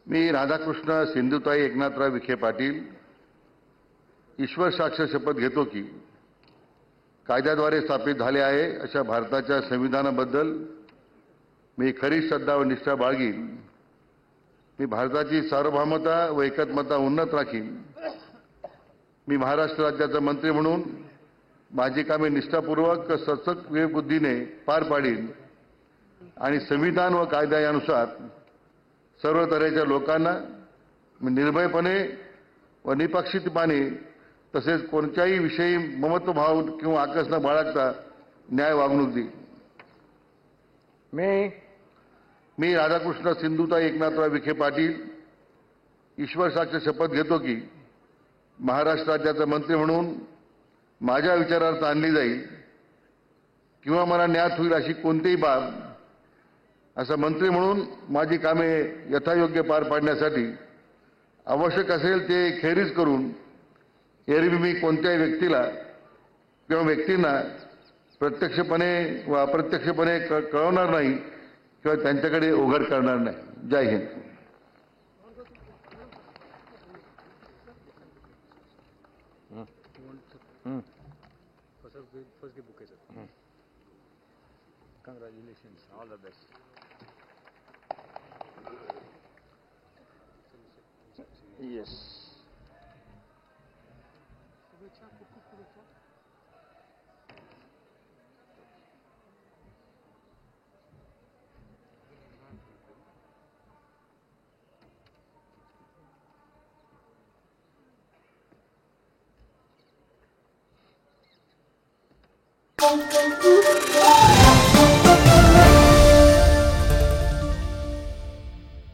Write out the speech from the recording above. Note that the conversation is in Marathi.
मी राधाकृष्ण सिंधुताई एकनाथराव विखे पाटील ईश्वर साक्ष शपथ घेतो की कायद्याद्वारे स्थापित झाले आहे अशा भारताच्या संविधानाबद्दल मी खरी श्रद्धा व निष्ठा बाळगीन. मी भारताची सार्वभौमता व एकात्मता उन्नत राखीन. मी महाराष्ट्र राज्याचा मंत्री म्हणून माझी कामे निष्ठापूर्वक सचक विवेकबुद्धीने पार पाडीन आणि संविधान व कायदा यानुसार सर्व तऱ्हेच्या लोकांना निर्भयपणे व निपक्षितपणे तसेच कोणत्याही विषयी ममत्वभाव किंवा आकस न बाळगता न्याय वागणूक देईन. मी राधाकृष्ण सिंधुताई एकनाथराव विखे पाटील ईश्वर साक्ष शपथ घेतो की महाराष्ट्र राज्याचा मंत्री म्हणून माझ्या विचारार्थ आणली जाईल किंवा मला न्याय होईल अशी कोणतीही बाब असा मंत्री म्हणून माझी कामे यथायोग्य पार पाडण्यासाठी आवश्यक असेल ते खेरीज करून एरवी मी कोणत्याही व्यक्तीला किंवा व्यक्तींना प्रत्यक्षपणे व अप्रत्यक्षपणे कळवणार नाही किंवा त्यांच्याकडे ओघळ करणार नाही. जय Hind. Congratulations, all the best. Yes. Thank you.